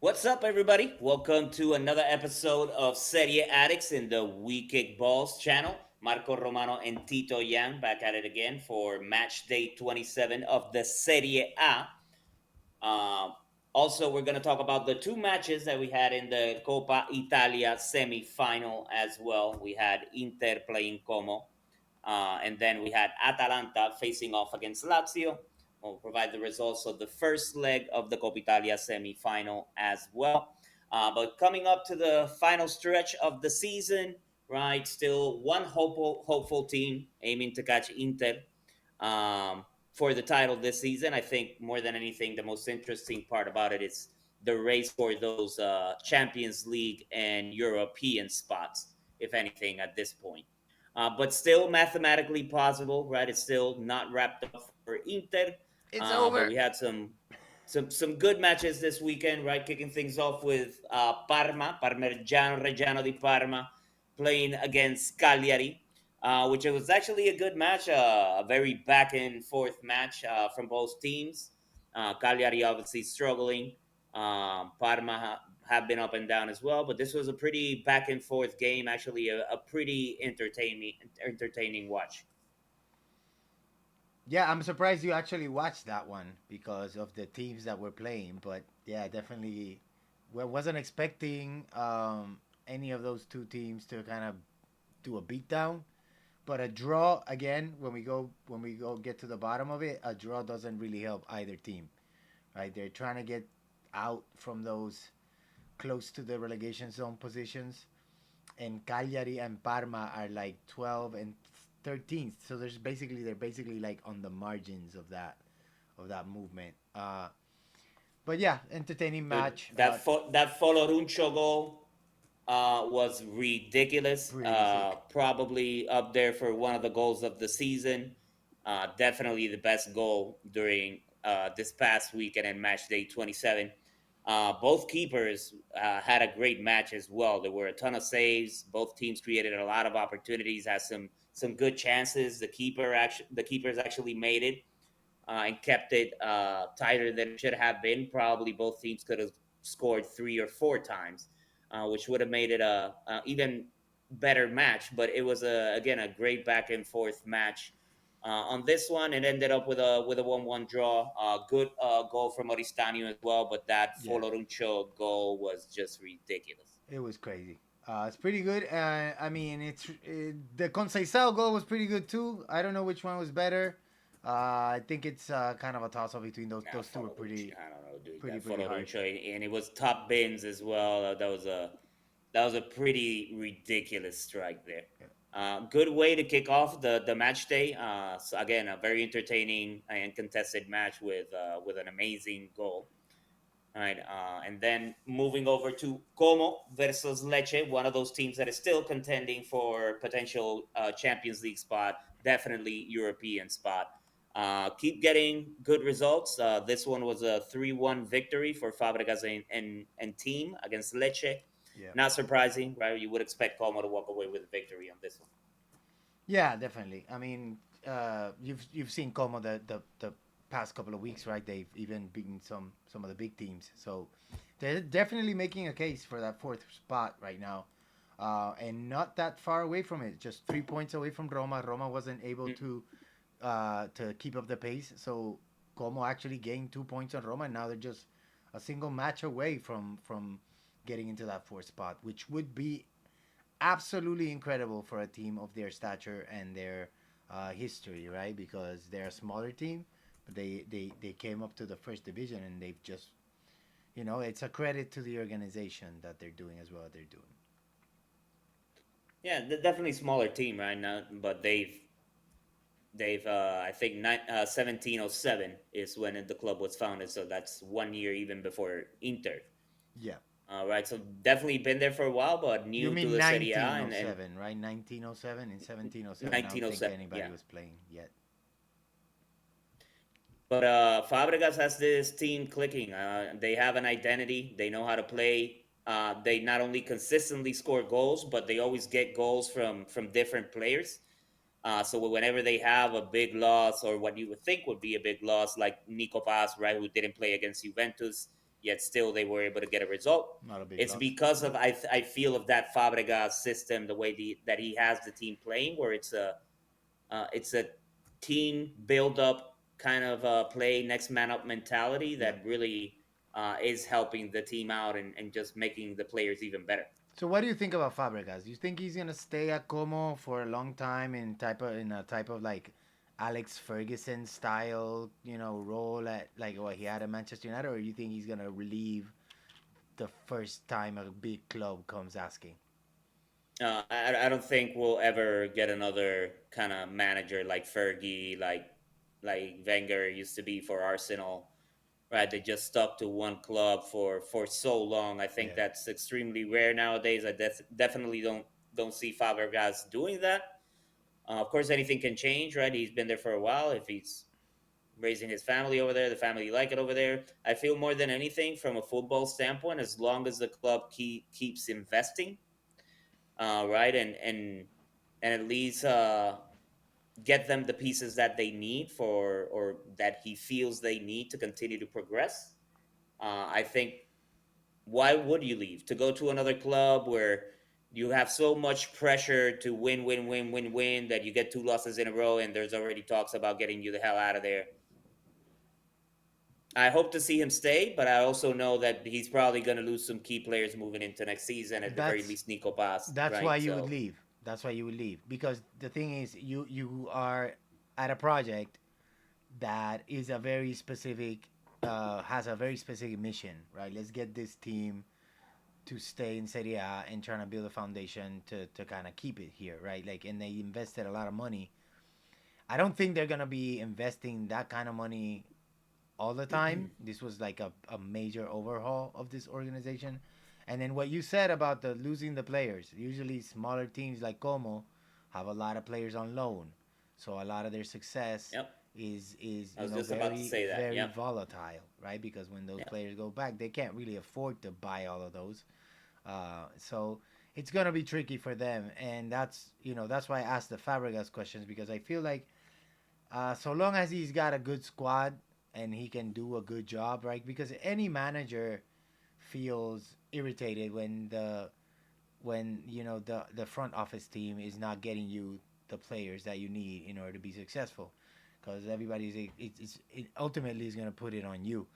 What's up, everybody? Welcome to another episode of Serie Addicts in the We Kick Balls channel. Marco Romano and Tito Yang back at it again for match day 27 of the Serie A. Um, Also, we're going to talk about the two matches that we had in the Coppa Italia Semi-Final as well. We had Inter playing Como, and then we had Atalanta facing off against Lazio. We'll provide the results of the first leg of the Coppa Italia semi-final as well. But coming up to the final stretch of the season, right? Still one hopeful team aiming to catch Inter um, for the title this season. I think more than anything, the most interesting part about it is the race for those Champions League and European spots, if anything, at this point. But still mathematically possible, right? It's still not wrapped up for Inter, It's but over. we had some good matches this weekend, right? Kicking things off with Reggiano di Parma playing against Cagliari, which was actually a good match, a very back and forth match from both teams. Cagliari obviously struggling. Have been up and down as well, but this was a pretty back and forth game. Actually, a pretty entertaining watch. Yeah, I'm surprised you actually watched that one because of the teams that were playing. But yeah, definitely, wasn't expecting any of those two teams to kind of do a beatdown. But a draw again, when we go get to the bottom of it, a draw doesn't really help either team, right? They're trying to get out from those close to the relegation zone positions, and Cagliari and Parma are like 12 and 13th. So they're basically like on the margins of that movement. But yeah, entertaining Dude, match. that Foloruncho goal was ridiculous. Pretty sick. Probably up there for one of the goals of the season. Definitely the best goal during this past weekend and match day 27. Both keepers had a great match as well. There were a ton of saves. Both teams created a lot of opportunities. Had some good chances. The keepers actually made it and kept it tighter than it should have been. Probably both teams could have scored three or four times, which would have made it a even better match. But it was again a great back and forth match. On this one, it ended up with a 1-1 draw. Good goal from Oristanio as well, but that Yeah, Foloruncho goal was just ridiculous. it was crazy. It's pretty good. I mean, the Conceição goal was pretty good too. I don't know which one was better. I think it's kind of a toss up between those. Now Those two were Foloruncho, I don't know, dude. That pretty hard. Foloruncho, and it was top bins as well. That was a pretty ridiculous strike there. Yeah. Good way to kick off the match day. So again, a very entertaining and contested match with an amazing goal. All right, and then moving over to Como versus Lecce, one of those teams that is still contending for potential Champions League spot, definitely European spot. Keep getting good results. This one was a 3-1 victory for Fabregas and team against Lecce. Yeah. Not surprising, right? You would expect Como to walk away with a victory on this one. Yeah, definitely. I mean, you've seen Como the past couple of weeks, right? They've even beaten some of the big teams, so they're definitely making a case for that fourth spot right now, and not that far away from it. Just 3 points away from Roma. Roma wasn't able Mm. to keep up the pace, so Como actually gained 2 points on Roma, and now they're just a single match away from getting into that fourth spot, which would be absolutely incredible for a team of their stature and their history, right? Because they're a smaller team, but they came up to the first division, and they've just, it's a credit to the organization that they're doing as well as they're doing. Yeah, definitely smaller team right now, but they've I think 1707 is when the club was founded, so that's 1 year even before Inter. Yeah. Right, so definitely been there for a while, but You new to mean the Serie A and 1907, right? 1907 and 1707. I don't think 1907. anybody Yeah, was playing yet. but Fabregas has this team clicking. They have an identity. They know how to play. They not only consistently score goals, but they always get goals from different players. So whenever they have a big loss or what you would think would be a big loss, like Nico Paz, right, who didn't play against Juventus, yet still they were able to get a result. Not a big It's loss. because of I feel of that Fabregas system, the way that he has the team playing, where it's a team build up kind of play next man up mentality Yeah. that really is helping the team out and just making the players even better. So what do you think about Fabregas? Do you think he's gonna stay at Como for a long time in a type of like Alex Ferguson style, role at like what he had at Manchester United, or do you think he's gonna relieve the first time a big club comes asking? I don't think we'll ever get another kind of manager like Fergie, like Wenger used to be for Arsenal, right? They just stuck to one club for so long. I think Yeah. that's extremely rare nowadays. I definitely don't see Fabregas doing that. Of course, anything can change, right? He's been there for a while. If he's raising his family over there, the family like it over there. I feel more than anything from a football standpoint, as long as the club keeps investing, right, and at least get them the pieces that they need for or that he feels they need to continue to progress. I think why would you leave to go to another club where you have so much pressure to win, win, win, win, win that you get two losses in a row and there's already talks about getting you the hell out of there. I hope to see him stay, but I also know that he's probably going to lose some key players moving into next season. At the very That's least, Nico Paz, that's why right? you would So, leave. That's why you would leave because the thing is, you are at a project that is a very specific, has a very specific mission, right? Let's get this team to stay in Serie A and trying to build a foundation to kind of keep it here, right? Like, and they invested a lot of money. I don't think they're gonna be investing that kind of money all the time. This was like a major overhaul of this organization. And then what you said about the losing the players, usually smaller teams like Como have a lot of players on loan, so a lot of their success yep. is I was just about to say that. very Yep. volatile, right? Because when those Yep. players go back, they can't really afford to buy all of those. So it's gonna be tricky for them, and that's why I asked the Fabregas questions because I feel like so long as he's got a good squad and he can do a good job, right? Because any manager feels irritated when the front office team is not getting you the players that you need in order to be successful, because it ultimately is going to put it on you.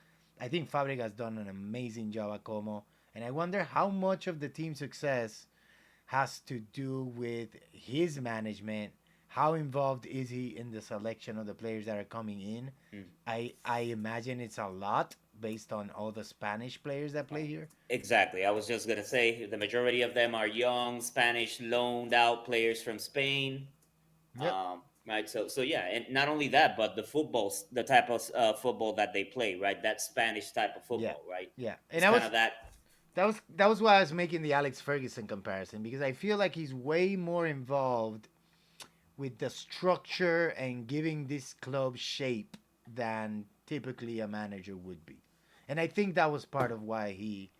I think Fabregas done an amazing job at Como, and I wonder how much of the team's success has to do with his management. How involved is he in the selection of the players that are coming in? Mm. I imagine it's a lot based on all the Spanish players that play here. Exactly. I was just gonna say the majority of them are young Spanish loaned out players from Spain. Yep. Right. So yeah, and not only that, but the type of football that they play, right? That Spanish type of Yeah. football, right? Yeah. And It's I kind was of that. that was why I was making the Alex Ferguson comparison because I feel like he's way more involved with the structure and giving this club shape than typically a manager would be. And I think that was part of why he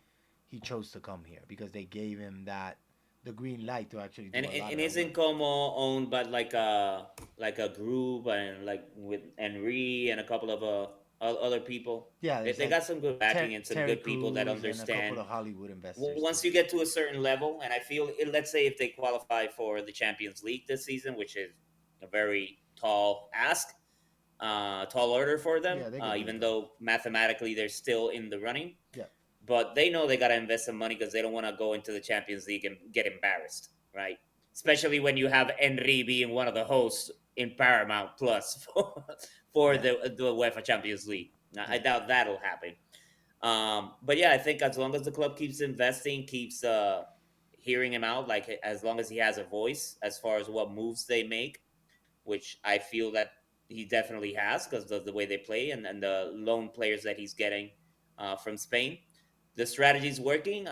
chose to come here because they gave him that the green light to actually do a lot And of that isn't work. Como owned by like a group and like with Henry and a couple of other people? Yeah, there's They like got some good backing and some Terry good people that Crews and a couple understand. of Hollywood investors too. Once you get to a certain level, and I feel, let's say if they qualify for the Champions League this season, which is a very tall ask, tall order for them, Yeah, they could do even that. though mathematically they're still in the running. Yeah, But they know they got to invest some money because they don't want to go into the Champions League and get embarrassed, right? Especially when you have Henry being one of the hosts in Paramount Plus for yeah, the UEFA Champions League. Now, I yeah, doubt that'll happen. But yeah, I think as long as the club keeps investing, keeps hearing him out, like as long as he has a voice as far as what moves they make, which I feel that he definitely has because of the way they play and the loan players that he's getting from Spain. The strategy's working.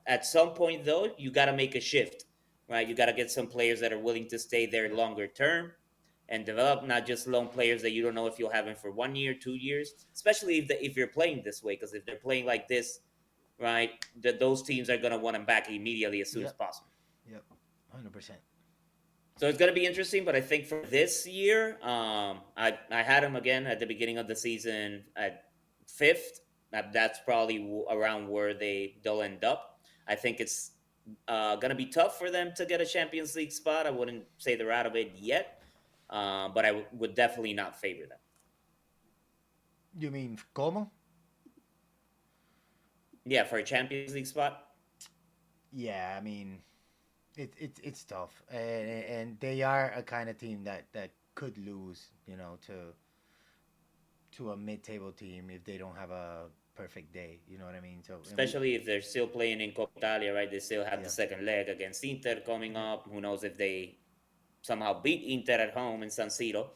At some point, though, you got to make a shift, right? You got to get some players that are willing to stay there yeah, longer term and develop, not just loan players that you don't know if you'll have them for 1 year, 2 years, especially if you're playing this way. Because if they're playing like this, right, those teams are going to want them back immediately as soon as yep, possible. yep, 100%. So it's going to be interesting, but I think for this year, I had him again at the beginning of the season at fifth. That's probably around where they'll end up. I think it's gonna be tough for them to get a Champions League spot. I wouldn't say they're out of it yet, but I would definitely not favor them. You mean Como? Yeah, for a Champions League spot. Yeah, I mean it's tough, and they are a kind of team that could lose, to a mid-table team if they don't have a perfect day. You know what I mean? So and we, Especially if they're still playing in Coppa Italia, right? They still have the yeah, second leg against Inter coming yeah, up. Who knows if they somehow beat Inter at home in San Siro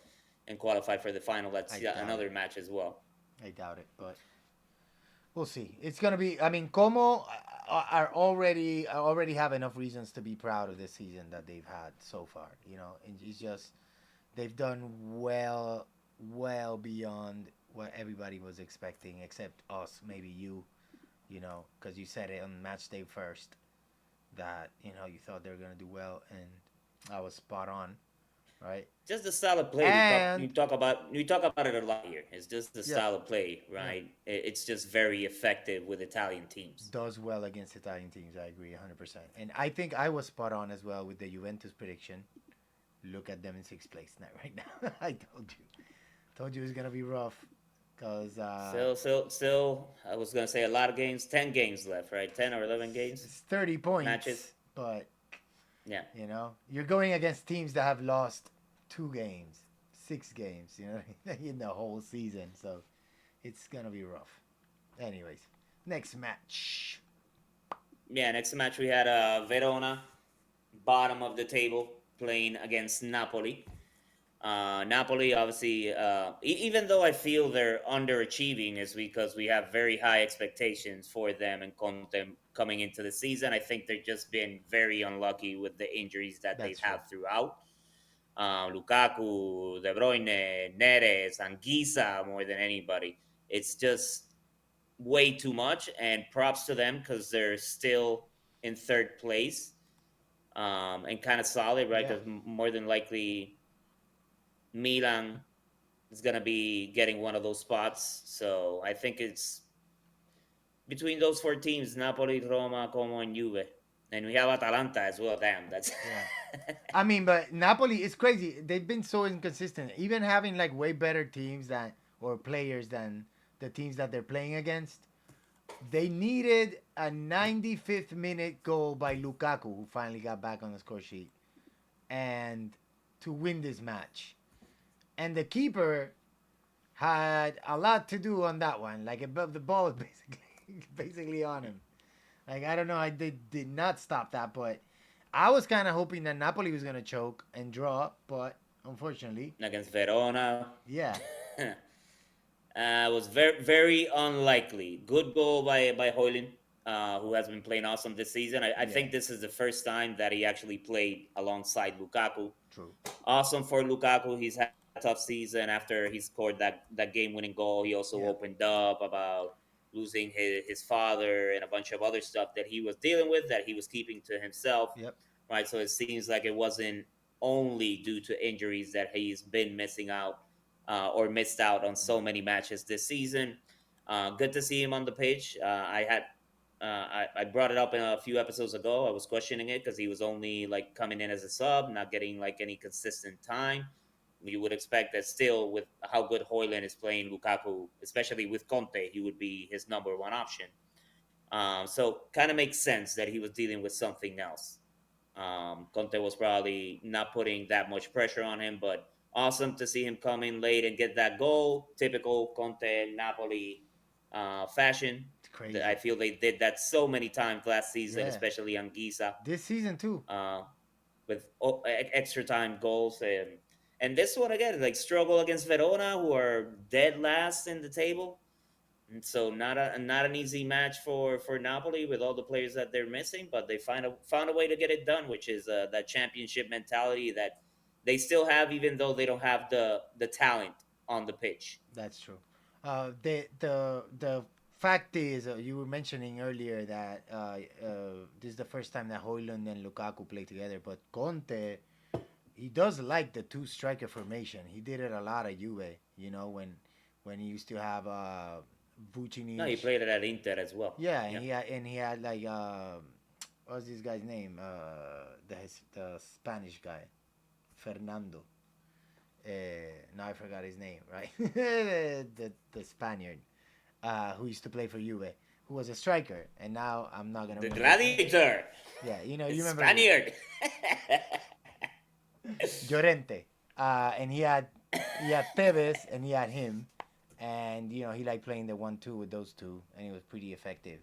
and qualify for the final? That's I doubt another it. match as well. I doubt it, but we'll see. It's gonna be. I mean, Como already have enough reasons to be proud of this season that they've had so far. And it's just they've done well beyond what everybody was expecting, except us, maybe you. Because you said it on match day first that you thought they were gonna do well, and I was spot on, right? Just the style of play. And We talk about it a lot here. It's just the yeah, style of play, yeah, right? It's just very effective with Italian teams. does well against Italian teams. I agree 100%. And I think I was spot on as well with the Juventus prediction. Look at them in sixth place now, right now. I told you it was gonna be rough, cause Still. I was gonna say a lot of games. 10 games left, right? 10 or 11 games, it's 30 matches. points, but Yeah, you're going against teams that have lost 2 games, 6 games, in the whole season. So it's gonna be rough. Anyways, next match. yeah. Next match we had Verona, bottom of the table, playing against Napoli. Napoli, obviously, even though I feel they're underachieving, is because we have very high expectations for them and Conte coming into the season. I think they've just been very unlucky with the injuries that they've That's true. had throughout. Lukaku, De Bruyne, Neres, Anguissa more than anybody. It's just way too much, and props to them because they're still in third place and kind of solid, right? Yeah. Because more than likely Milan is going to be getting one of those spots. So I think it's between those four teams: Napoli, Roma, Como, and Juve. And we have Atalanta as well. Damn, that's Yeah. I mean, but Napoli is crazy. They've been so inconsistent. Even having like way better teams than or players than the teams that they're playing against. They needed a 95th minute goal by Lukaku, who finally got back on the score sheet, and to win this match. And the keeper had a lot to do on that one. Like above the ball was basically on him. Like I don't know, I did not stop that, but I was kind of hoping that Napoli was gonna choke and draw, but unfortunately, against Verona. yeah, Was very unlikely. Good goal by Hoyland, who has been playing awesome this season. I yeah, think this is the first time that he actually played alongside Lukaku. true, Awesome for Lukaku. He's had a tough season after he scored that game winning goal. He also yeah, opened up about losing his father and a bunch of other stuff that he was dealing with that he was keeping to himself. yep, Right. So it seems like it wasn't only due to injuries that he's been missing out or missed out on so many matches this season. Good to see him on the pitch. I brought it up in a few episodes ago. I was questioning it because he was only like coming in as a sub, not getting like any consistent time. You would expect that still with how good Hoyland is playing Lukaku, especially with Conte, he would be his number one option. So kind of makes sense that he was dealing with something else. Conte was probably not putting that much pressure on him, but awesome to see him come in late and get that goal. Typical Conte Napoli fashion. it's I crazy. feel they did that so many times last season, Yeah, especially on Giza, this season too. uh, with extra time goals. And this one again, like struggle against Verona, who are dead last in the table. And so not an easy match for Napoli with all the players that they're missing, but they found a way to get it done, which is that championship mentality that they still have, even though they don't have the talent on the pitch. That's true. The fact is, you were mentioning earlier that this is the first time that Hoyland and Lukaku play together. But Conte, he does like the two striker formation. He did it a lot at Juve. When he used to have No, he Vucinic. played it at Inter as well. Yeah, and Yeah. he had like what's this guy's name? The Spanish guy, Fernando. Now I forgot his name. Right, the Spaniard who used to play for Juve, who was a striker, and now I'm not gonna The remember his name. Gladiator. Yeah, you remember Spaniard. Llorente, and he had Tevez, and he had him, and he liked playing the 1-2 with those two, and he was pretty effective,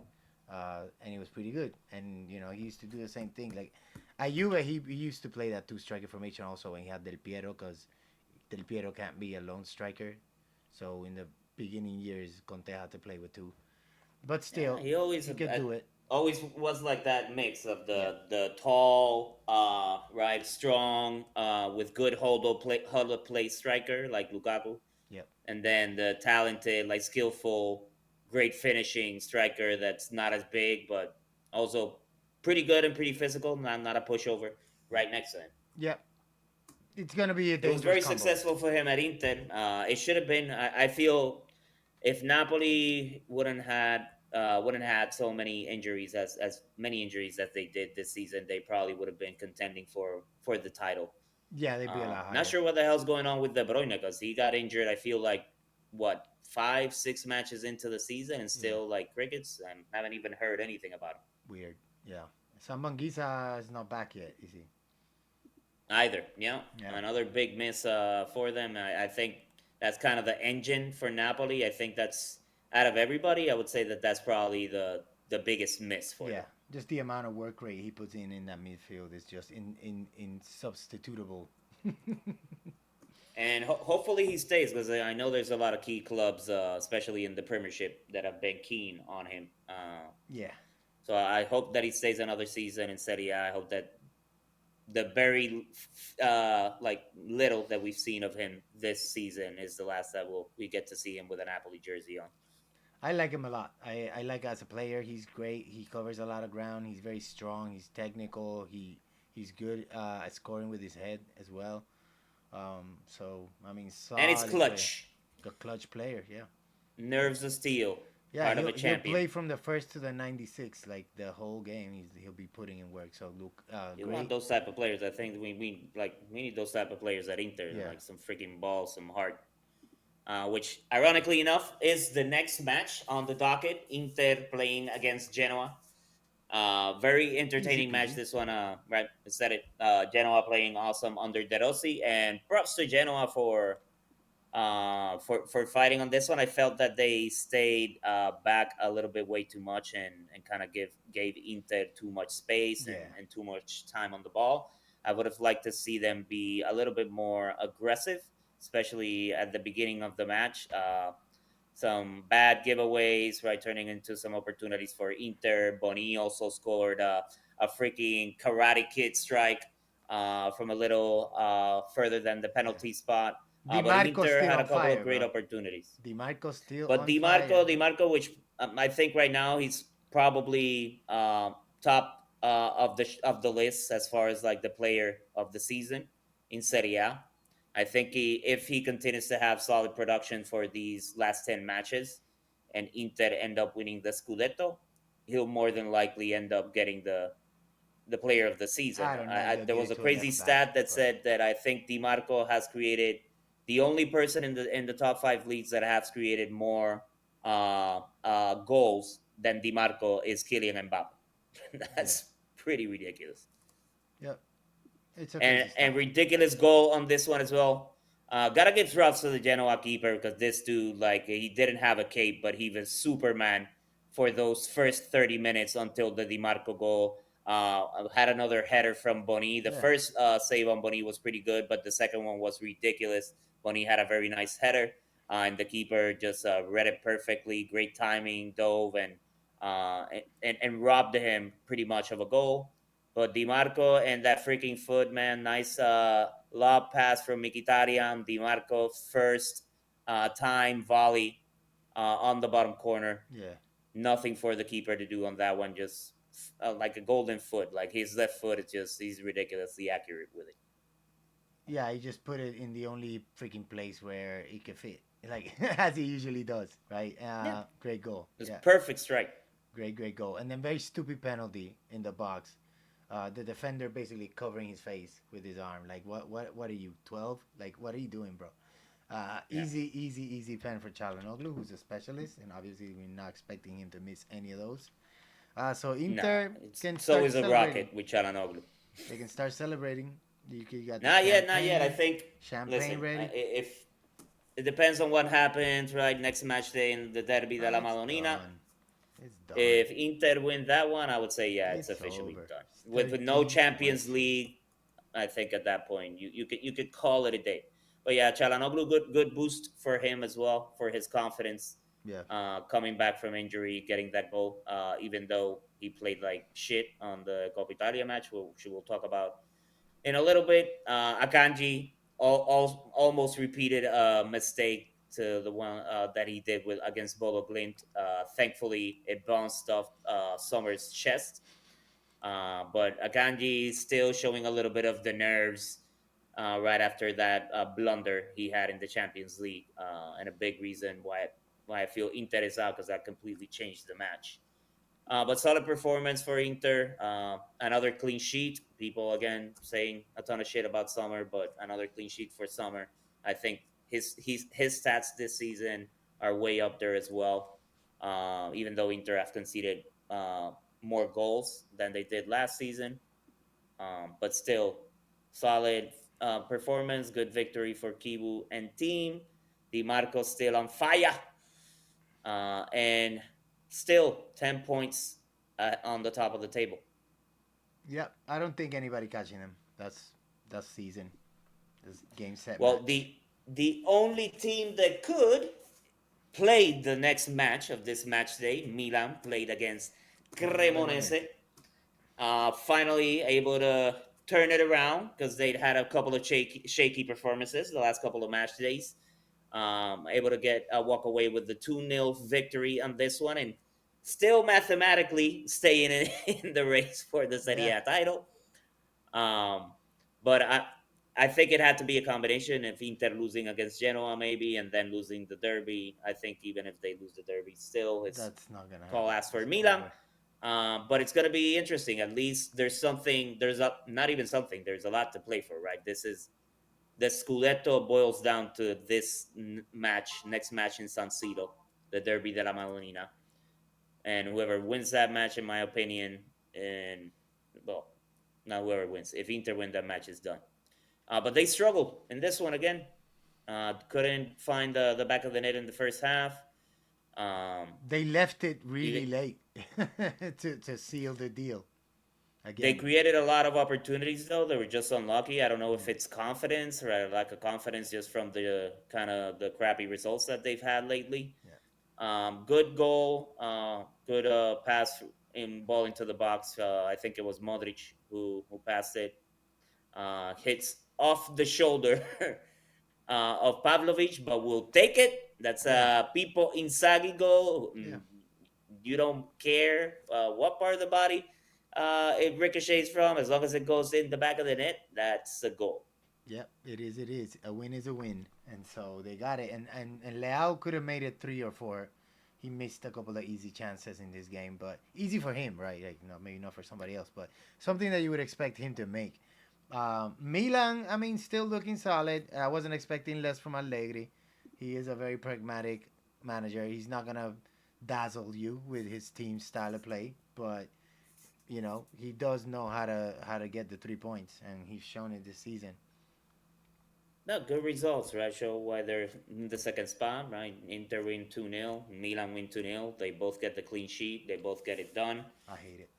and he was pretty good, and he used to do the same thing. Like at Juve, he used to play that two striker formation also, when he had Del Piero, because Del Piero can't be a lone striker, so in the beginning years, Conte had to play with two, but Yeah, still, he always he could do it. always was like that mix of Yeah, the tall, right, strong, with good hold play striker like Lukaku, yeah, and then the talented, like skillful, great finishing striker that's not as big but also pretty good and pretty physical, not a pushover, right next to him. yeah. It's gonna be a It was dangerous very combo. successful for him at Inter. It should have been. I feel if Napoli wouldn't had so many injuries as many injuries as they did this season, they probably would have been contending for the title. Yeah, they'd be a lot Not higher. sure what the hell's going on with De Bruyne because he got injured. I feel like what 5 6 matches into the season and Yeah, still like crickets and haven't even heard anything about him weird. Yeah, Sambanguisa is not back yet, is he? either. Yeah, Yeah, another big miss for them. I think that's kind of the engine for Napoli. I think that's out of everybody. I would say that that's probably the biggest miss for yeah. them. Just the amount of work rate he puts in that midfield is just in substitutable. And hopefully he stays because I know there's a lot of key clubs, especially in the Premiership, that have been keen on him. Yeah, So I hope that he stays another season in Serie A. I hope that the very like little that we've seen of him this season is the last that we get to see him with a Napoli jersey on. I like him a lot. I like as a player. He's great. He covers a lot of ground. He's very strong. He's technical. He's good at scoring with his head as well. So I mean, And it's solid player. clutch, A clutch player. Yeah. nerves of steel, Yeah, part of he'll a he'll champion. play from the first to the 96, like the whole game. He'll be putting in work. So look, You want great. those type of players. I think we need those type of players at Inter, Yeah, like some freaking balls, some heart. Which, ironically enough, is the next match on the docket. Inter playing against Genoa. Very easy entertaining match. peasy. This one, right? I said it. Genoa playing awesome under De Rossi, and props to Genoa for fighting on this one. I felt that they stayed back a little bit way too much and kind of gave Inter too much space Yeah, and too much time on the ball. I would have liked to see them be a little bit more aggressive, especially at the beginning of the match. Some bad giveaways, right, turning into some opportunities for Inter. Boni also scored a freaking karate kid strike from a little further than the yeah. penalty spot. But Dimarco's Inter still had a on couple of fire, great bro. opportunities. Dimarco's still But on fire. Dimarco, which I think right now he's probably top of the list as far as like the player of the season in Serie A. I think if he continues to have solid production for these last 10 matches, and Inter end up winning the Scudetto, he'll more than likely end up getting the player of the season. I don't know if they'll There give was it a to a crazy left back, stat that but said that I think Dimarco has created the only person in the top five leagues that has created more goals than Dimarco is Kylian Mbappe. yeah, That's pretty ridiculous. yep. It's a and crazy and stat. ridiculous goal on this one as well. Gotta give props to the Genoa keeper because this dude, like, he didn't have a cape, but he was Superman for those first 30 minutes until the Dimarco goal. Had another header from Boni. The Yeah, first save on Boni was pretty good, but the second one was ridiculous. Boni had a very nice header, and the keeper just read it perfectly. Great timing, dove and robbed him pretty much of a goal. But Dimarco and that freaking foot, man, nice lob pass from Mkhitaryan. Dimarco first time volley on the bottom corner. yeah, Nothing for the keeper to do on that one. Just like a golden foot. Like his left foot is just he's ridiculously accurate with it. yeah. He just put it in the only freaking place where it could fit. like as he usually does, right? Yeah, Great goal. it's Yeah, perfect strike. great goal. And then very stupid penalty in the box. The defender basically covering his face with his arm. Like, what are you, 12? Like, what are you doing, bro? Yeah, Easy pen for Calhanoglu, who's a specialist, and obviously we're not expecting him to miss any of those. So no, Inter can it's start always a celebrating. rocket with Chalanoglu. They can start celebrating. You got the Not yet, not yet. I champagne, think. champagne Listen, ready. if it depends on what happens, right? Next match day in the Derby Oh, della it's Madonnina. done. It's done. If Inter win that one, I would say yeah, it's It's officially over. done. It's With no 13 Champions points. League, I think at that point you could call it a day. But yeah, Chalanoglu, good boost for him as well for his confidence, Yeah. coming back from injury, getting that goal. Even though he played like shit on the Coppa Italia match, which we'll talk about in a little bit. Akanji almost repeated a mistake to the one that he did with against Bolo Glint. Thankfully, it bounced off Sommer's chest. But Akanji is still showing a little bit of the nerves right after that blunder he had in the Champions League, and a big reason why I feel Inter is out because that completely changed the match. But solid performance for Inter. Another clean sheet. People again saying a ton of shit about Summer, but another clean sheet for Summer. I think his stats this season are way up there as well. Even though Inter have conceded more goals than they did last season, but still solid performance. Good victory for Kibu and team. Dimarco still on fire, and still 10 points on the top of the table. Yep. I don't think anybody catching him. That's season. This game set Well, match. the only team that could play the next match of this match day, Milan played against Cremonese. Cremonese. Finally able to turn it around because they'd had a couple of shaky performances the last couple of match days. Able to get walk away with the 2-0 victory on this one, and still mathematically staying in the race for the Serie Yeah. A title. Um, but I think it had to be a combination of Inter losing against Genoa maybe, and then losing the derby. I think even if they lose the derby, still it's That's not gonna tall happen. ask for It's Milan. over. But it's going to be interesting. At least there's something. There's a not even something. There's a lot to play for, right? This is the Scudetto boils down to this match, next match in San Siro, the Derby della Madonnina, and whoever wins that match, in my opinion, and well, not whoever wins. If Inter win that match, is done. But they struggled in this one again. Couldn't find the back of the net in the first half. Um, They left it even, really late to seal the deal They again. created a lot of opportunities, though. They were just unlucky. I don't know if Yeah. it's confidence or a lack of confidence just from the kind of the crappy results that they've had lately. Yeah. Good goal, good pass in ball into the box. I think it was Modric who passed it. Hits off the shoulder of Pavlovic, but we'll take it. That's Yeah. a Pipo Inzaghi goal. Yeah. You don't care what part of the body it ricochets from, as long as it goes in the back of the net. That's a goal. Yep, it is. It is. A win is a win, and so they got it. And Leao could have made it 3 or 4. He missed a couple of easy chances in this game, but easy for him, right? Like, no, maybe not for somebody else, but something that you would expect him to make. Milan, I mean, still looking solid. I wasn't expecting less from Allegri. He is a very pragmatic manager. He's not gonna dazzle you with his team style of play, but he does know how to get the 3 points, and he's shown it this season. No, good results, right? Show why they're in the second spot, right? Inter win 2-0, Milan win 2-0. They both get the clean sheet, they both get it done. I hate it.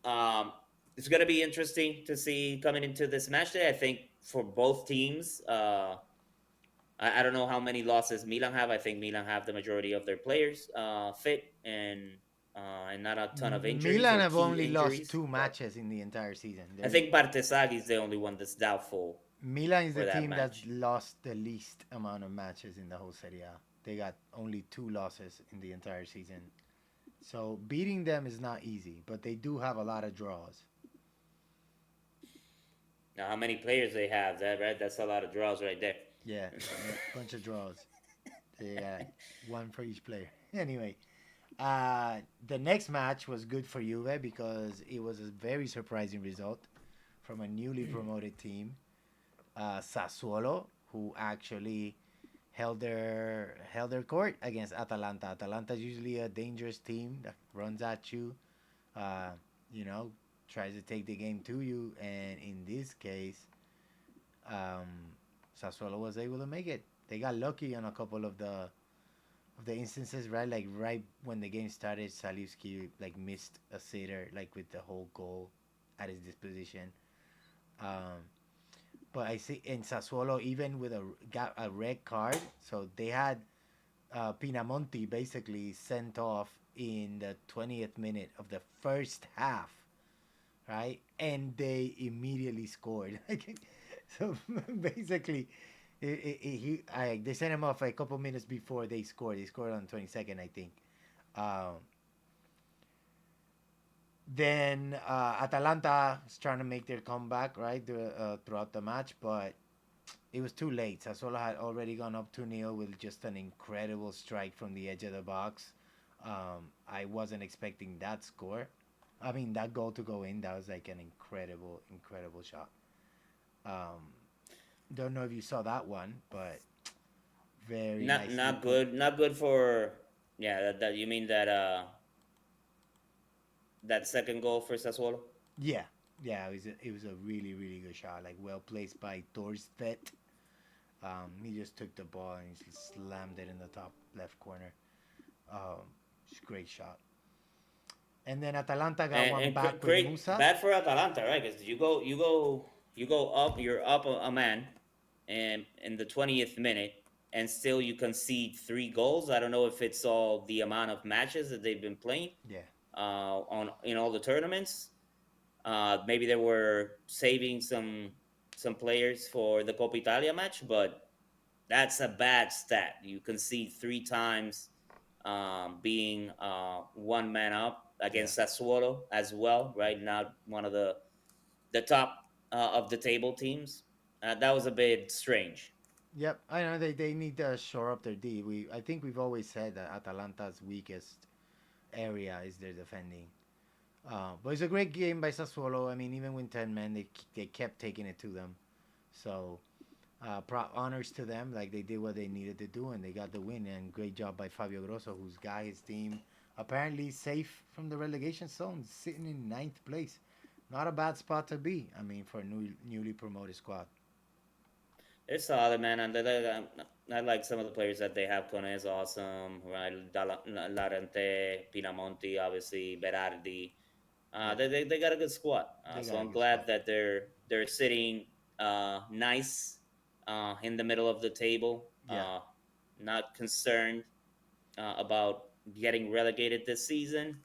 Um, it's going to be interesting to see coming into this match day. I think for both teams, I don't know how many losses Milan have. I think Milan have the majority of their players fit and not a ton of injuries Milan or have key only lost injuries. two But matches in the entire season. I think Bartesaghi is the only one that's doubtful Milan is the for that team that match. lost the least amount of matches in the whole Serie A. They got only 2 losses in the entire season. So beating them is not easy, but they do have a lot of draws. Now, how many players they have? That right? That's a lot of draws right there. Yeah, yeah, bunch of draws. Yeah, like one for each player. Anyway, the next match was good for Juve because it was a very surprising result from a newly promoted team, Sassuolo, who actually held their court against Atalanta. Atalanta is usually a dangerous team that runs at you, uh, you know, tries to take the game to you, and in this case, um, Sassuolo was able to make it. They got lucky on a couple of the instances, right? Like right when the game started, Salivski like missed a sitter, like with the whole goal at his disposition. Um, but I see in Sassuolo, even with got a red card, so they had Pinamonti basically sent off in the 20th minute of the first half, right? And they immediately scored. So basically, they sent him off a couple minutes before they scored. They scored on the 22nd, I think. Um, then Atalanta is trying to make their comeback, right, throughout the match, but it was too late. Sassuolo had already gone up 2-0 with just an incredible strike from the edge of the box. I wasn't expecting that score. I mean, that goal to go in, that was like an incredible, incredible shot. Um, don't know if you saw that one, but very nicely Not put. good. Not good for. Yeah, that you mean that second goal for Sassuolo? Yeah, yeah, it was a really, really good shot. Like well placed by Thorsvet. He just took the ball and he slammed it in the top left corner. Just great shot. And then Atalanta got one And back with great Musa. bad for Atalanta, right? Because you go up, you're up a man, and in the 20th minute, and still you concede 3 goals. I don't know if it's all the amount of matches that they've been playing Yeah. on in all the tournaments. Maybe they were saving some players for the Coppa Italia match, but that's a bad stat. You concede 3 times, being one man up Yeah. against Sassuolo as well, right? Not one of the top of the table teams. That was a bit strange. Yep. I know they need to shore up their D. I think we've always said that Atalanta's weakest area is their defending. But it's a great game by Sassuolo. I mean, even with 10 men, they kept taking it to them. So honors to them. Like they did what they needed to do, and they got the win. And great job by Fabio Grosso, who's got his team apparently safe from the relegation zone, sitting in ninth place. Not a bad spot to be. I mean, for a newly promoted squad. They're solid, man, and I like some of the players that they have. Kone is awesome, right? Larente, Pinamonti, obviously, Berardi. Yep, They got a good squad. they So got a I'm good glad squad. that they're sitting nice in the middle of the table. Yeah. Not concerned about getting relegated this season.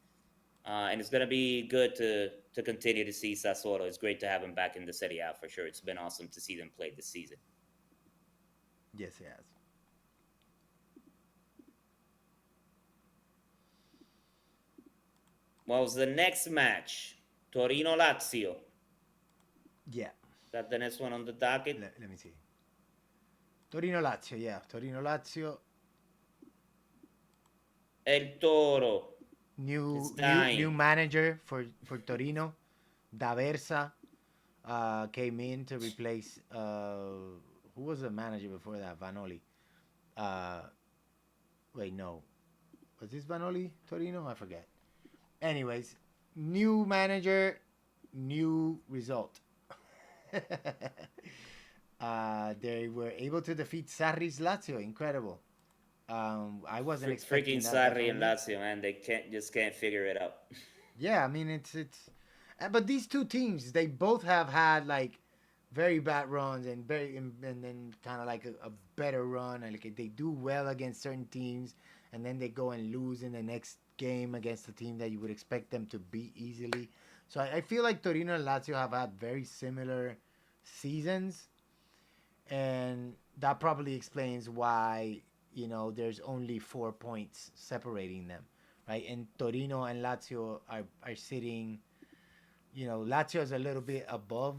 And it's going to be good to continue to see Sassuolo. It's great to have him back in the Serie A for sure. It's been awesome to see them play this season. Yes, it has. What was the next match? Torino Lazio. Yeah. That the next one on the docket. Let me see. Torino Lazio. Yeah. Torino Lazio. El Toro is New dying. manager for Torino. D'Aversa came in to replace who was the manager before that? Vanoli. Uh, wait, no, was this Vanoli Torino? I forget. Anyways, new manager, new result. They were able to defeat Sarri's Lazio. Incredible. I wasn't Freaking expecting that Sarri and definitely. Lazio, man, they can't figure it out. Yeah, I mean but these two teams they both have had like very bad runs and then kind of like a better run and like they do well against certain teams and then they go and lose in the next game against a team that you would expect them to beat easily. So I feel like Torino and Lazio have had very similar seasons, and that probably explains why there's only 4 points separating them, right? And Torino and Lazio are sitting. Lazio is a little bit above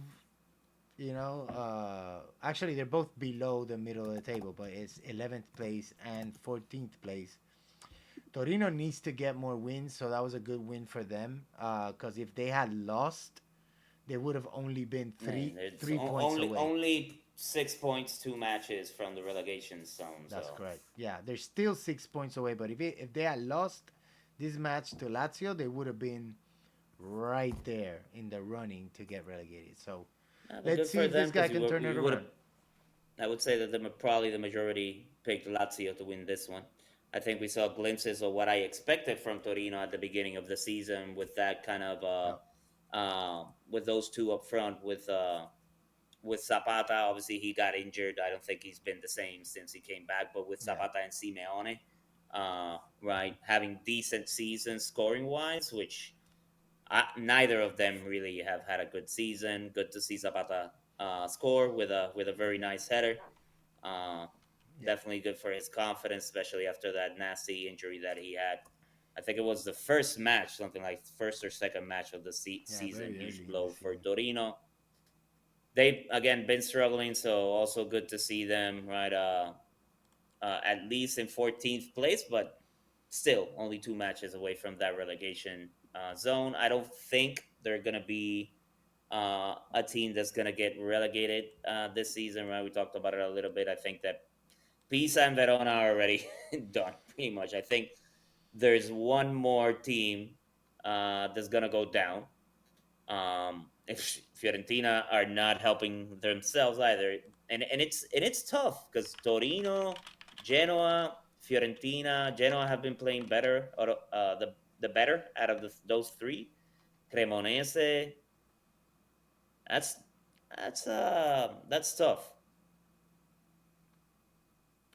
Actually, they're both below the middle of the table, but it's 11th place and 14th place. Torino needs to get more wins, so that was a good win for them. Because if they had lost, they would have only been Man, three it's 3 points only away. only 6 points, 2 matches from the relegation zone. That's So correct. Yeah, they're still 6 points away. But if they had lost this match to Lazio, they would have been right there in the running to get relegated. So but let's good see for if this them guy because can turn it you would have. around. I would say that probably the majority picked Lazio to win this one. I think we saw glimpses of what I expected from Torino at the beginning of the season with that kind of Yep. with those two up front with Zapata. Obviously, he got injured. I don't think he's been the same since he came back. But with Yeah. Zapata and Simeone, right, having decent seasons scoring wise, which neither of them really have had a good season. Good to see Zapata score with a very nice header. Uh, Yeah. Definitely good for his confidence, especially after that nasty injury that he had. I think it was the first match, something like first or second match of the Yeah. season, Very huge early in the blow for season. Torino. They've again been struggling, so also good to see them right at least in 14th place, but still only 2 matches away from that relegation zone. I don't think they're gonna be a team that's gonna get relegated this season. Right, we talked about it a little bit. I think that Pisa and Verona are already done pretty much. I think there's one more team that's gonna go down, if Fiorentina are not helping themselves either, and it's tough because Torino, Genoa, Fiorentina, Genoa have been playing better, or the better out of those three. Cremonese, that's that's tough.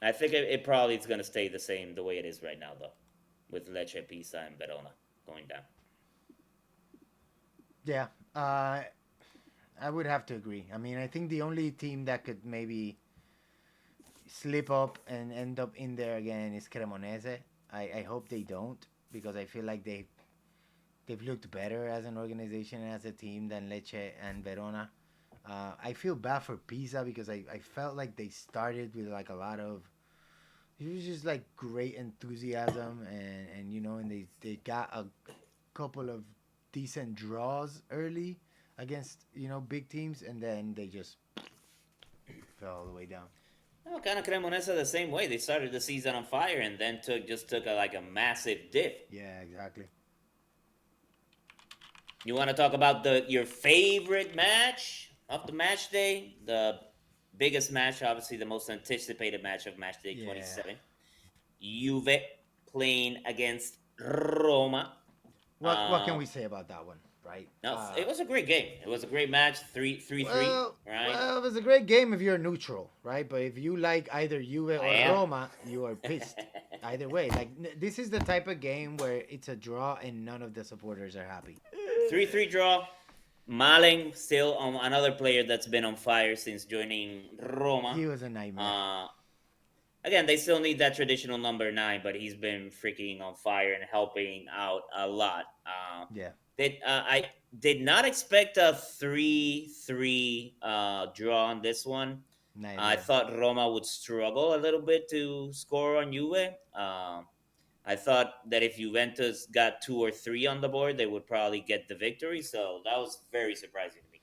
I think it probably is going to stay the same the way it is right now though, with Lecce, Pisa, and Verona going down. Yeah. I would have to agree. I mean, I think the only team that could maybe slip up and end up in there again is Cremonese. I hope they don't because I feel like they've looked better as an organization and as a team than Lecce and Verona. I feel bad for Pisa because I felt like they started with like a lot of it was just like great enthusiasm and they got a couple of decent draws early against big teams and then they just fell all the way down. Oh, kind of Cremonese the same way. They started the season on fire and then took like a massive dip. Yeah, exactly. You want to talk about the your favorite match of the match day? The biggest match, obviously the most anticipated match of match day Yeah. 27. Juve playing against Roma. What can Uh, we say about that one, right? no, it was a great game. It was a great match. 3-3, right? Well, it was a great game if you're neutral, right? But if you like either Juve I or am. Roma, you are pissed. Either way, like this is the type of game where it's a draw and none of the supporters are happy. 3-3 draw. Maling still on another player that's been on fire since joining Roma. He was a nightmare. Uh, Again, they still need that traditional number 9, but he's been freaking on fire and helping out a lot. Yeah, I did not expect a 3-3 draw on this one. I neither. thought Roma would struggle a little bit to score on Juve. I thought that if Juventus got 2 or 3 on the board, they would probably get the victory. So that was very surprising to me.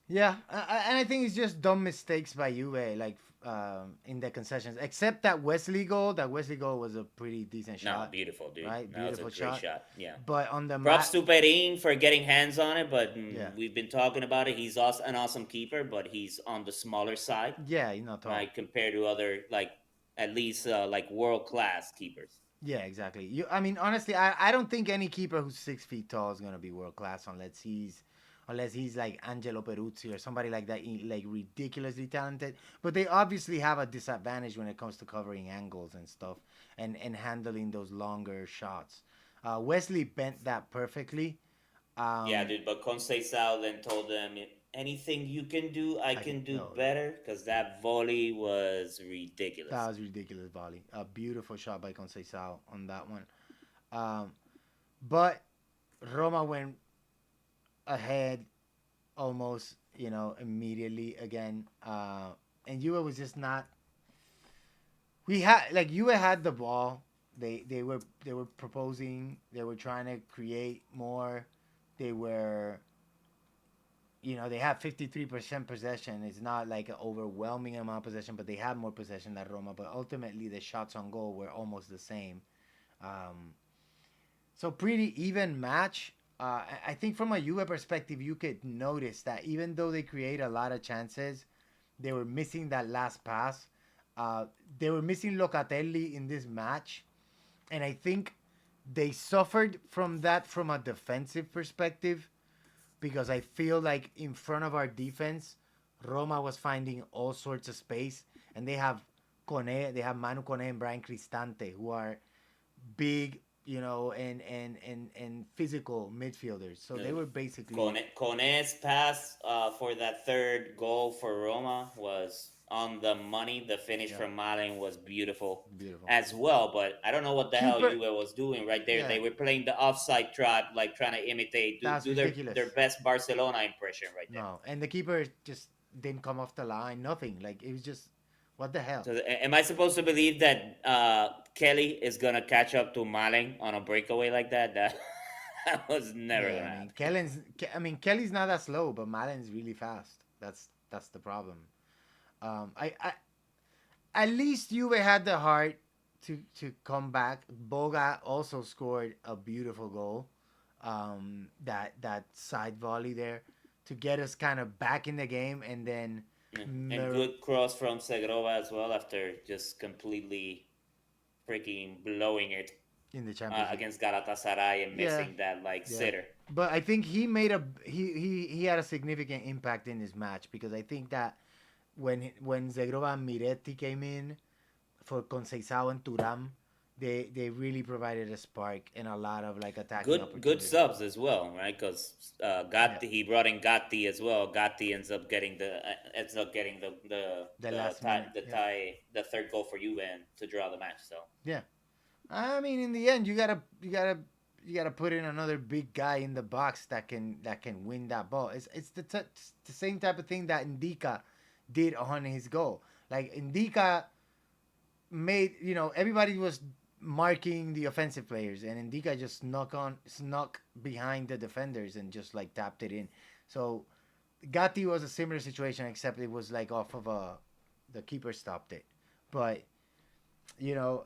Yeah, and I think it's just dumb mistakes by Juve, like in the concessions. Except that Wesley goal. That Wesley goal was a pretty decent No, shot, beautiful, dude. right? That was a Beautiful great shot. shot. Yeah. But on the Props mat, to Perin for getting hands on it, but yeah, we've been talking about it. He's also an awesome keeper, but he's on the smaller side, yeah, he's not tall. right, compared to other like at least like world class keepers. Yeah, exactly. I mean, honestly, I don't think any keeper who's 6 feet tall is gonna be world class unless he's like Angelo Peruzzi or somebody like that, like ridiculously talented. But they obviously have a disadvantage when it comes to covering angles and stuff, and handling those longer shots. Wesley bent that perfectly. Yeah, Um, dude. But Conceição then told them, anything you can do, I I can can do no, better, because that volley was that ridiculous. was ridiculous volley. A beautiful shot by Conceição on that one. Um, but Roma went ahead almost, immediately again. And Juve was just not. We had like Juve had the ball. They were proposing. They were trying to create more. They were, they have 53% possession. It's not like an overwhelming amount of possession, but they had more possession than Roma. But ultimately, the shots on goal were almost the same. Um, so pretty even match. I think from a Juve perspective, you could notice that even though they create a lot of chances, they were missing that last pass. Uh, they were missing Locatelli in this match, and I think they suffered from that from a defensive perspective because I feel like in front of our defense, Roma was finding all sorts of space, and they have Manu Kone and Brian Cristante, who are big, and physical midfielders. So they Uh, were basically Cone's pass for that third goal for Roma was on the money. The finish yeah, from Malen was beautiful beautiful. as well, but I don't know what the hell Keeper, Juve was doing right there. yeah, They were playing the offside trap, like trying to imitate, that's do their ridiculous. best Barcelona impression right there. No, and the keeper just didn't come off the line. Nothing. Like it was just, what the hell? So, am I supposed to believe that Kelly is gonna catch up to Malen on a breakaway like that? That was never Yeah, gonna happen. Kelly's not that slow, but Malen's really fast. That's the problem. I at least Juve had the heart to come back. Boga also scored a beautiful goal. That side volley there to get us kind of back in the game, and then And Mer- good cross from Segrova as well after just completely freaking blowing it in the Champions League. against Galatasaray and Yeah, missing that like yeah. sitter. But I think he had a significant impact in this match because I think that when Zegrova and Miretti came in for Conceição and Turam, they really provided a spark and a lot of like attacking Good opportunities. subs as well, right? Because Yeah, Gatti, he brought in Gatti as well. Gatti ends up getting the last minute. Yeah, the third goal for Juve and to draw the match. So yeah. I mean, in the end, you gotta put in another big guy in the box that can win that ball. It's the same type of thing that Indica did on his goal. Like Indica made, everybody was marking the offensive players, and Indica just snuck behind the defenders and just like tapped it in. So Gatti was a similar situation, except it was like off of the keeper stopped it. But you know,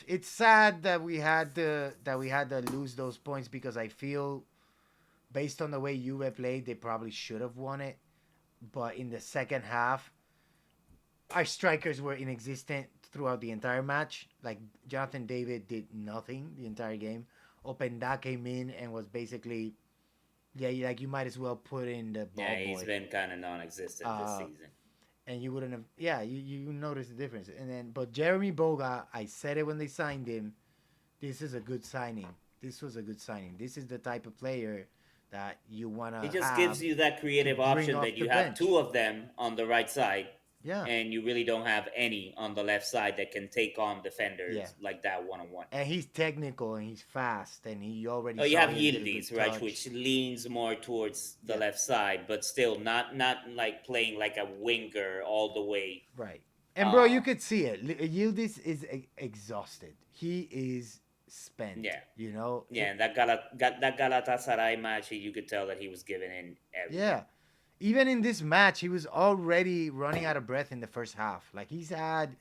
it's sad that we had to lose those points because I feel based on the way Juve played, they probably should have won it. But in the second half, our strikers were inexistent throughout the entire match. Like Jonathan David did nothing the entire game. Openda came in and was basically, yeah, like you might as well put in the yeah, ball he's boy. been kind of non-existent this Uh, season. and you wouldn't have, yeah, you notice the difference. And then, but Jeremy Boga, I said it when they signed him. This is a good signing. This was a good signing. This is the type of player that you He wanna just have gives you that to creative bring option off that the you have bench. two of them on the right side, Yeah, and you really don't have any on the left side that can take on yeah. defenders like that one on one. And he's technical and he's fast and he already Oh, you saw have he has a good Yildiz, right, touch. which leans more towards the Yeah, left side, but still not like playing like a winger all the way. right. And bro, you Uh, could see it. Yildiz is exhausted. He is spent. yeah, yeah, and that Galatasaray match, you could tell that he was giving in everything. Yeah. Even in this match, he was already running out of breath in the first half. Like he's had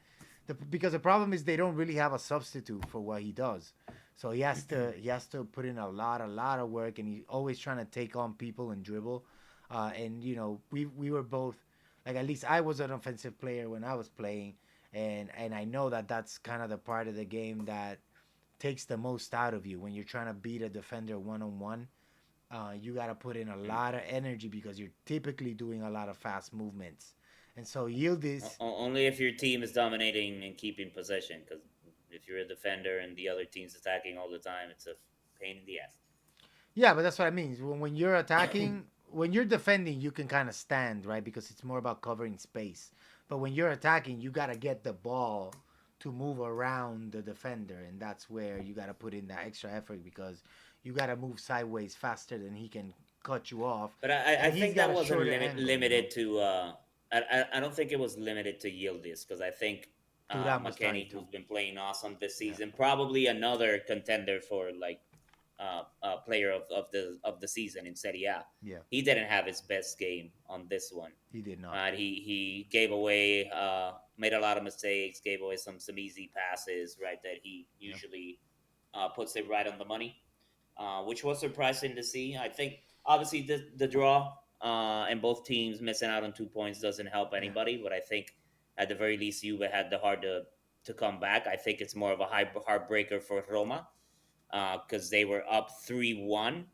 because the problem is they don't really have a substitute for what he does. So he has to put in a lot of work, and he's always trying to take on people and dribble. And we were both like at least I was an offensive player when I was playing, and I know that that's kind of the part of the game that takes the most out of you when you're trying to beat a defender one on one. You got to put in a Mm. lot of energy because you're typically doing a lot of fast movements. And so Yildiz, Only if your team is dominating and keeping possession, because if you're a defender and the other team's attacking all the time, it's a pain in the ass. yeah, but that's what I mean. When you're attacking, when you're defending, you can kind of stand, right? Because it's more about covering space. But when you're attacking, you got to get the ball to move around the defender. And that's where you got to put in that extra effort because you got to move sideways faster than he can cut you off, But I and he's think got that a wasn't shorter angle. limited to. I don't think it was limited to Yildiz because I think Turan was starting McKennie, to. who's been playing awesome this Yeah, season, probably another contender for like player of the season in Serie A. yeah, He didn't have his best game on this one. he did not. He gave away, made a lot of mistakes, gave away some easy passes, right? That he Yeah, usually puts it right on the money, which was surprising to see. I think obviously the draw and both teams missing out on 2 points doesn't help yeah, anybody, but I think at the very least Juve had the hard to come back. I think it's more of a heartbreaker for Roma because they were up 3-1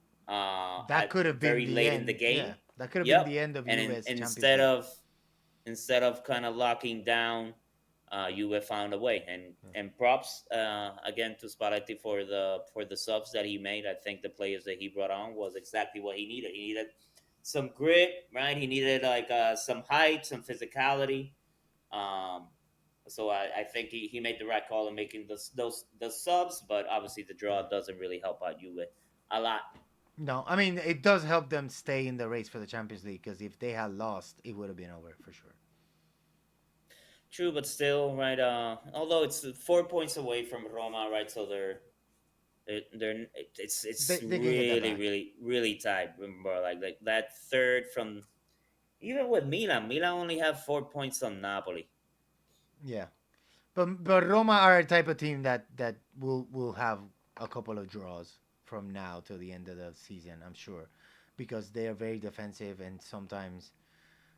that at could have been very the late in the end. Yeah, game. that could have been Yep, the end of and U.S. Champions instead League. of kind of locking down, Juve found a way. Yeah, And props again to Spalletti for the subs that he made. I think the players that he brought on was exactly what he needed. He needed some grit, right? He needed like some height, some physicality. Um, so I think he made the right call in making those the subs, but obviously the draw yeah. doesn't really help out Juve a lot. No, I mean it does help them stay in the race for the Champions League because if they had lost, it would have been over for sure. True, but still, right? Although it's 4 points away from Roma, right? So they're it's They can get that really back. really tight. Remember, like that third from even with Milan. Milan only have 4 points on Napoli. Yeah, but Roma are a type of team that will have a couple of draws from now till the end of the season. I'm sure, because they are very defensive and sometimes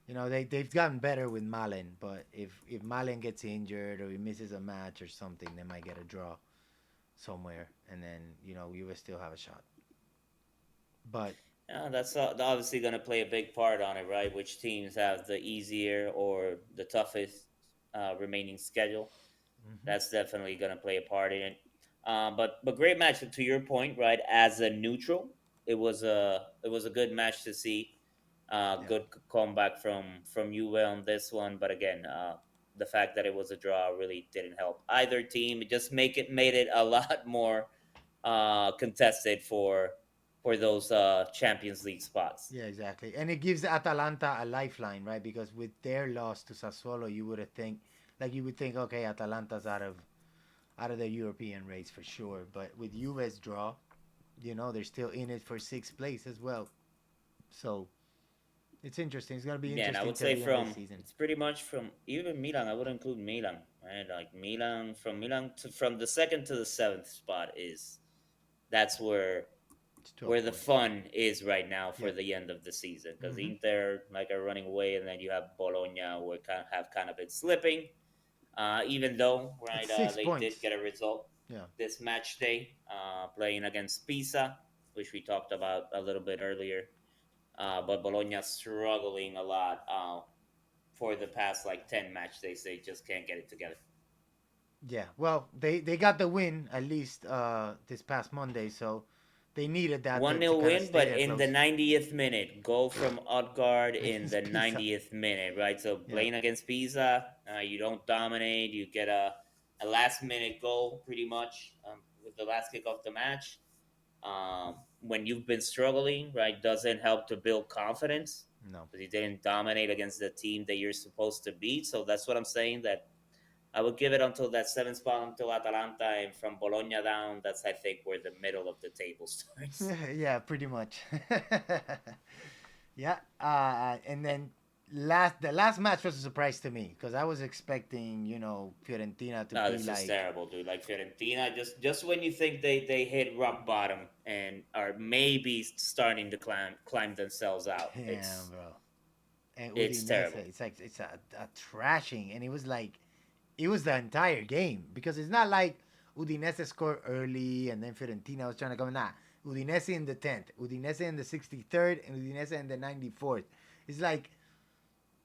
they've gotten better with Malen. But if Malen gets injured or he misses a match or something, they might get a draw somewhere, and then you will still have a shot. But Yeah, that's obviously going to play a big part on it, right? Which teams have the easier or the toughest remaining schedule? mhm, That's definitely going to play a part in it. But great match. To your point, right? As a neutral, it was a good match to see. yeah, Good comeback from Juve on this one, but again, the fact that it was a draw really didn't help either team. It just made it a lot more contested for those Champions League spots. yeah, exactly. And it gives Atalanta a lifeline, right? Because with their loss to Sassuolo, you would think, okay, Atalanta's out of the European race for sure. But with Juve's draw, they're still in it for sixth place as well. So it's interesting. It's gonna be Yeah, and I interesting would till say the end of the from season. it's pretty much from even Milan. I would include Milan, right? Like Milan from Milan to from the second to the seventh spot is that's It's where 12 the points. fun is right now for Yeah. the end of the season because Hmm. Inter like are running away, and then you have Bologna who have kind of been slipping. Even though It's right six they did points. get a result Yeah. this match day, playing against Pisa, which we talked about a little bit earlier. But Bologna struggling a lot for the past like 10 match days. They just can't get it together. Yeah. Well, they got the win at least this past Monday, so they needed that One to nil kind of win, stay but there in the close 90th minute, goal from Odgaard in against the Pisa. 90th minute, right? So Yeah. playing against Pisa, you don't dominate. You get a last minute goal pretty much with the last kick of the match. When you've been struggling, right, doesn't help to build confidence No. because you didn't dominate against the team that you're supposed to beat. So that's what I'm saying. That I would give it until that seventh spot until Atalanta, and from Bologna down, that's I think where the middle of the table starts. Yeah, pretty much. Yeah. And then the last match was a surprise to me because I was expecting Fiorentina to No, be this is like, terrible, dude. Like Fiorentina, just when you think they hit rock bottom and are maybe starting to climb themselves out, damn, bro. And it's Udinese, terrible. it's like it's a trashing, and it was the entire game because it's not like Udinese scored early and then Fiorentina was trying to come. Nah, Udinese in the 10th, Udinese in the 63rd, and Udinese in the 94th. It's like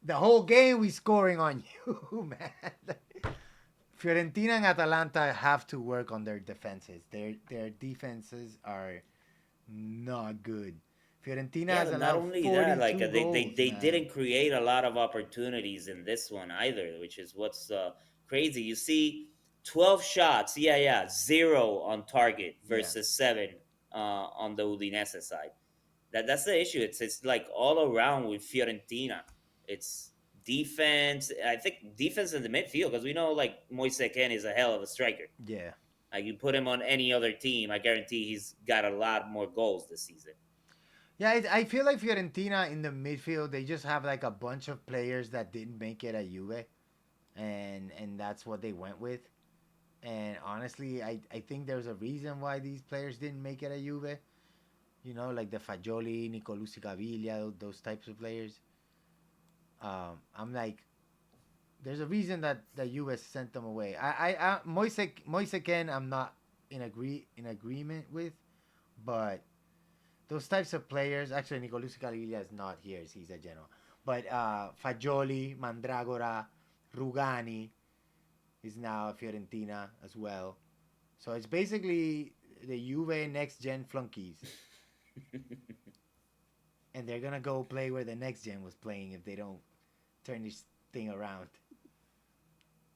the whole game we scoring on you, man. Fiorentina and Atalanta have to work on their defenses. Their defenses are not good. Fiorentina Yeah, has but not allowed only that, like 42 goals, they man. didn't create a lot of opportunities in this one either, which is what's crazy. You see, 12 shots, yeah, zero on target Yeah, versus seven on the Udinese side. That's the issue. It's like all around with Fiorentina. It's defense. I think defense in the midfield because we know like Moise Ken is a hell of a striker. Yeah. Like you put him on any other team, I guarantee he's got a lot more goals this season. Yeah, I feel like Fiorentina in the midfield, they just have like a bunch of players that didn't make it at Juve, and that's what they went with. And honestly, I think there's a reason why these players didn't make it at Juve. You know, like the Fagioli, Nicolucci Caviglia, those types of players. I'm like, there's a reason that the U.S. sent them away. Moise Ken, I'm not in agreement with, but those types of players. Actually, Nicolucci Caviglia is not here; he's at Genoa. But Fagioli, Mandragora, Rugani is now at Fiorentina as well. So it's basically the Juve next gen flunkies, and they're gonna go play where the next gen was playing if they don't turn this thing around.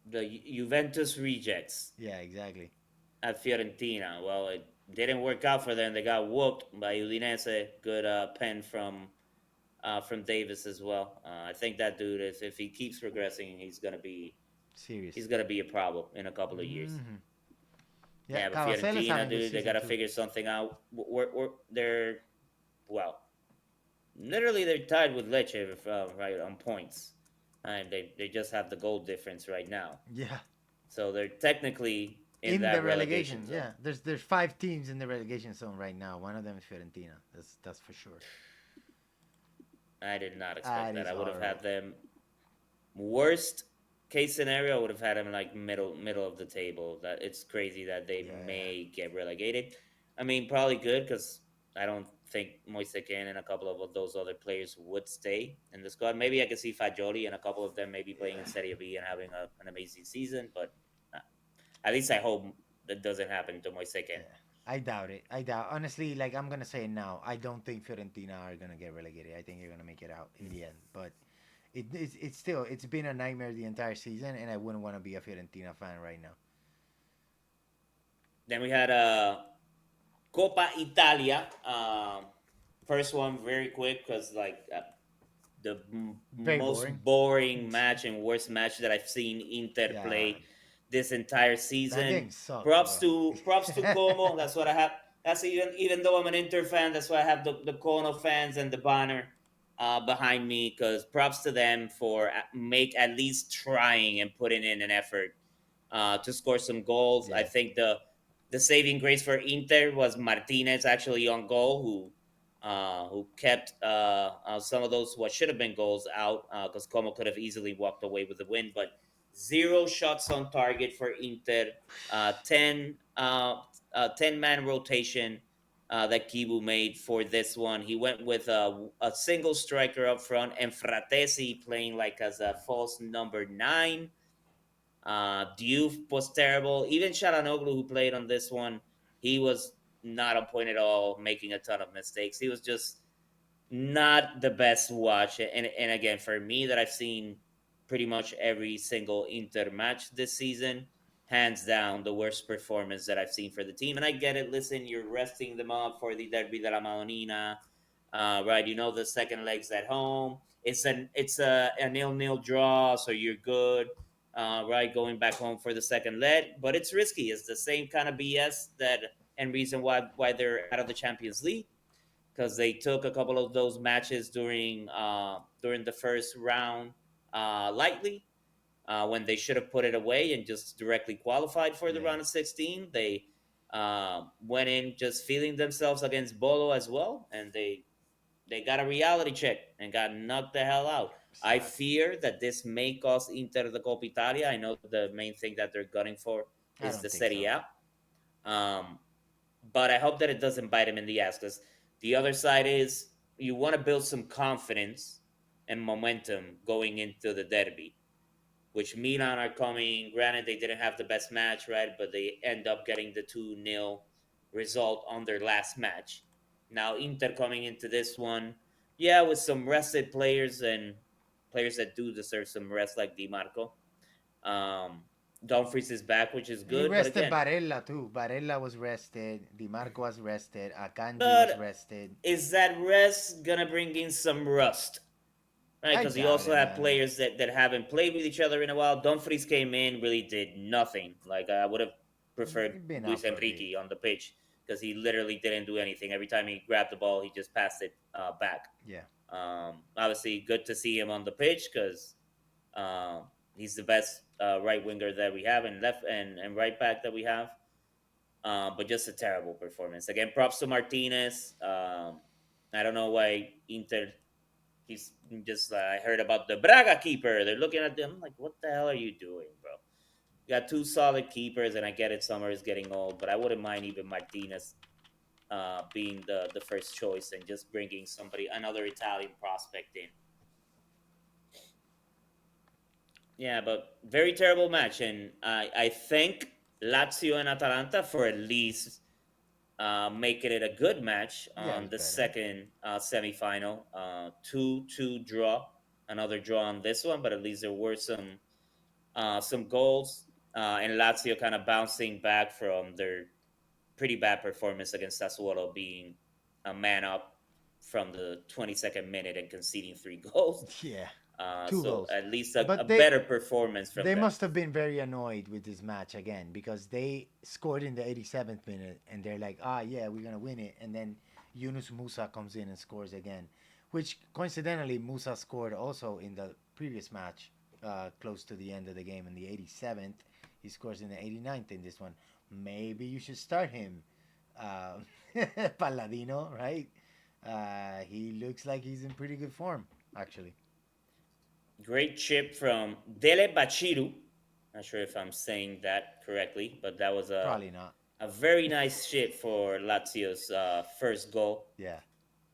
The Juventus rejects Yeah, exactly. at Fiorentina. Well, it didn't work out for them. They got whooped by Udinese. Good pen from Davis as well. I think that dude is if he keeps progressing, Serious. he's gonna be a problem in a couple of years. Mm-hmm. Yeah, Yeah, but Cavacella's Fiorentina, having a good dude, they season gotta too. figure something out. They're well, literally they're tied with Lecce right on points, and they just have the goal difference right now. Yeah, So they're technically in in the that relegation relegation. zone. Yeah, there's 5 teams in the relegation zone right now. One of them is Fiorentina. That's for sure. I did not expect That that. is I would have horrible. had them worst case scenario. I would have had them like middle of the table. That it's crazy that they Yeah, may get relegated. I mean, probably good because I don't think Moise Kean and a couple of those other players would stay in the squad. Maybe I could see Fagioli and a couple of them maybe playing in yeah, Serie B and having an amazing season. But uh, at least I hope that doesn't happen to Moise Kean. yeah. I doubt it. I doubt. Honestly, like I'm gonna say it now. I don't think Fiorentina are gonna get relegated. I think they're gonna make it out in the end. But it's still it's been a nightmare the entire season, and I wouldn't want to be a Fiorentina fan right now. Then we had Coppa Italia. First one very quick because like the Very boring. most boring match and worst match that I've seen Inter Yeah, play this entire that season. game sucked, Props bro. to Como. That's what I have. That's even though I'm an Inter fan, that's why I have the Como fans and the banner behind me. Because props to them for make at least trying and putting in an effort to score some goals. I Yeah, think the saving grace for Inter was Martinez actually on goal, who kept some of those what should have been goals out because Como could have easily walked away with the win. But zero shots on target for Inter, 10 man rotation that Kibu made for this one. He went with a single striker up front and Fratesi playing like as a false number 9. Diouf was terrible. Even Calhanoglu, who played on this one, he was not on point at all, making a ton of mistakes. He was just not the best watch. And again, for me, that I've seen pretty much every single Inter match this season, hands down, the worst performance that I've seen for the team. And I get it. Listen, you're resting them up for the Derby de la Madonnina, right? You know the second leg's at home. It's a 0-0 draw, so you're good, right? Going back home for the second leg, but it's risky. It's the same kind of BS that and reason why they're out of the Champions League because they took a couple of those matches during the first round lightly when they should have put it away and just directly qualified for the yeah. round of 16. They went in just feeling themselves against Bolo as well, and they got a reality check and got knocked the hell out. I Sad. fear that this may cost Inter the Coppa Italia. I know the main thing that they're gunning for I is the don't think Serie so. A. Um, but I hope that it doesn't bite him in the ass because the other side is you want to build some confidence and momentum going into the derby, which Milan are coming. Granted, they didn't have the best match, right? But they end up getting the 2-0 result on their last match. Now, Inter coming into this one, yeah, with some rested players and players that do deserve some rest, like Dimarco. Um, Dumfries is back, which is He good. But rested again, Barella too. Barella was rested. Dimarco was rested. Akanji was but rested. is that rest gonna bring in some rust? Right, I because you doubt also it, have man. players that haven't played with each other in a while. Dumfries came in, really did nothing. Like I would have preferred He's been out Luis for a bit. Enrique on the pitch because he literally didn't do anything. Every time he grabbed the ball, he just passed it back. Yeah. Obviously, good to see him on the pitch because uh, he's the best right winger that we have and left and right back that we have. But just a terrible performance. Again, props to Martinez. I don't know why Inter. He's just. I heard about the Braga keeper. They're looking at them like, what the hell are you doing, bro? You got two solid keepers, and I get it. Summer is getting old, but I wouldn't mind even Martinez being the first choice and just bringing somebody another Italian prospect in. Yeah, but very terrible match, and I thank Lazio and Atalanta for at least making it a good match Yeah, on it's the better. second semifinal. 2-2 draw, another draw on this one, but at least there were some goals, and Lazio kind of bouncing back from their pretty bad performance against Sassuolo, being a man up from the 22nd minute and conceding three goals. Yeah. Two So goals. at least a But better performance from they them. must have been very annoyed with this match again because they scored in the 87th minute and they're like, ah, yeah, we're going to win it. And then Yunus Musa comes in and scores again, which coincidentally, Musa scored also in the previous match, close to the end of the game in the 87th. He scores in the 89th in this one. Maybe you should start him. Uh, Palladino, right? He looks like he's in pretty good form, actually. Great chip from Dele Bachiru. Not sure if I'm saying that correctly, but that was Probably not. a very nice chip for Lazio's first goal. Yeah.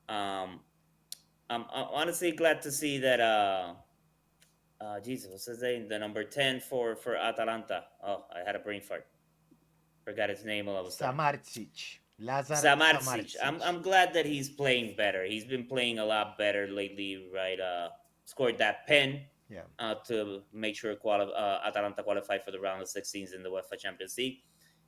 Um, I'm honestly glad to see that. Jesus, what's his name? The number 10 for Atalanta. Oh, I had a brain fart. Forgot his name all of a sudden. Samardzic. Lazar Samardzic. Samardzic. I'm glad that he's playing better. He's been playing a lot better lately, right? Scored that pen Yeah. to make sure Atalanta qualified for the round of 16s in the UEFA Champions League.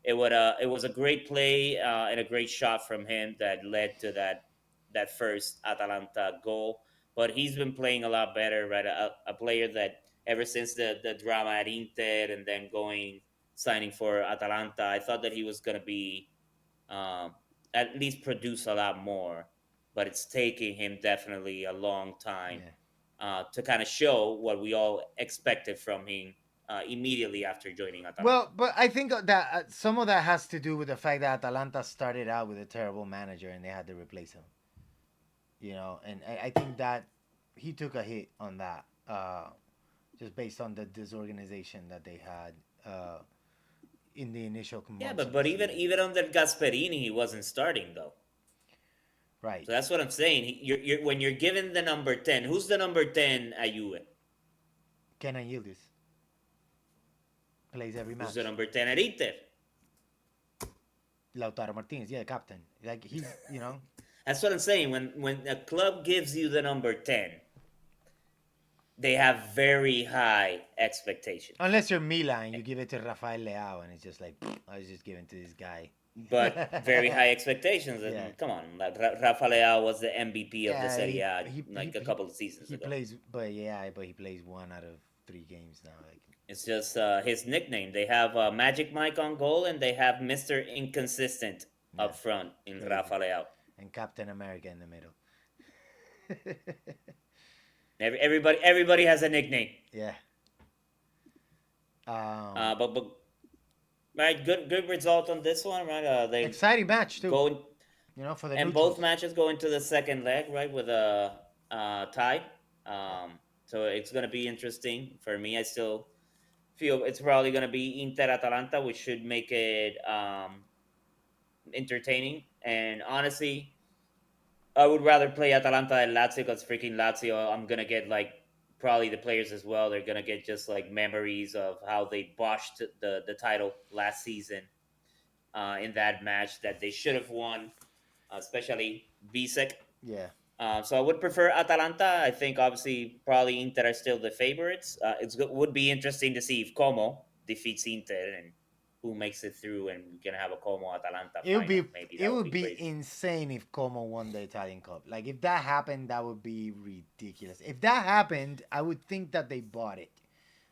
It was a great play and a great shot from him that led to that first Atalanta goal. But he's been playing a lot better, right? A player that ever since the drama at Inter and then going signing for Atalanta, I thought that he was gonna be um, at least produce a lot more. But it's taking him definitely a long time Yeah. to kind of show what we all expected from him immediately after joining Atalanta. Well, but I think that some of that has to do with the fact that Atalanta started out with a terrible manager and they had to replace him. And I think that he took a hit on that, just based on the disorganization that they had in the initial Yeah, months but of the season. even under Gasperini, he wasn't starting though. Right. So that's what I'm saying. When you're given the number 10, who's the number 10 at Juve? Kenan Yildiz plays every Who's the match. number 10 at Inter? Lautaro Martinez, yeah, captain. Like That's what I'm saying. When a club gives you the number 10, they have very high expectations. unless you're Milan, you give it to Rafael Leao, and it's just like I was just giving to this guy. But very high expectations. Yeah, And come on, like Rafa Leao was the MVP of the yeah. Serie He A he he like a he, couple of seasons he ago. plays, but he plays 1 out of 3 games now. Like, It's just his nickname. They have Magic Mike on goal, and they have Mister Inconsistent yeah, up front it's in crazy. Rafa Leao. And Captain America in the middle. Everybody has a nickname. Yeah. Um, But right, good result on this one, right? They Exciting match too. go For the and both neutrals. matches go into the second leg, right, with a tie. Yeah. So it's gonna be interesting for me. I still feel it's probably gonna be Inter Atalanta, which should make it entertaining. And honestly, I would rather play Atalanta than Lazio because freaking Lazio, I'm gonna get like probably the players as well. They're gonna get just like memories of how they botched the title last season in that match that they should have won, especially Bisek. Yeah. So I would prefer Atalanta. I think obviously probably Inter are still the favorites. Would be interesting to see if Como defeats Inter and who makes it through, and we can have a Como Atalanta It would final. be Maybe it that would would be be crazy. insane if Como won the Italian Cup. Like if that happened, that would be ridiculous. If that happened, I would think that they bought it.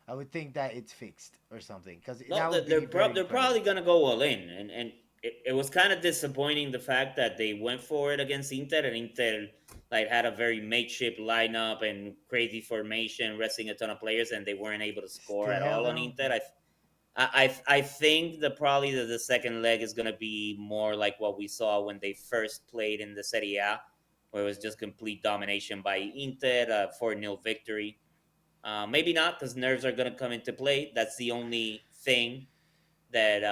I would think that it's fixed or something because No, that would be very they're incredible. probably gonna go all in, and it was kind of disappointing the fact that they went for it against Inter, and Inter like had a very makeshift lineup and crazy formation, resting a ton of players, and they weren't able to score Still at held all on on. Inter. I think that probably the second leg is gonna be more like what we saw when they first played in the Serie A, where it was just complete domination by Inter, 4-0 victory. Maybe not, because nerves are going to come into play. That's the only thing that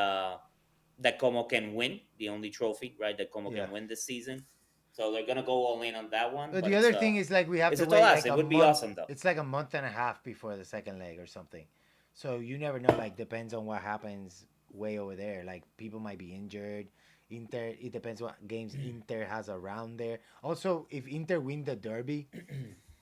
that Como can win, the only trophy, right? That Como Yeah. can win this season. So they're going to go all in on that one. But But the other thing is like we have it's to a wait toss. like It a would be month. awesome though. It's like a month and a half before the second leg or something. So you never know. Like depends on what happens way over there. Like people might be injured. Inter. It depends what games Inter has around there. Also, if Inter win the derby,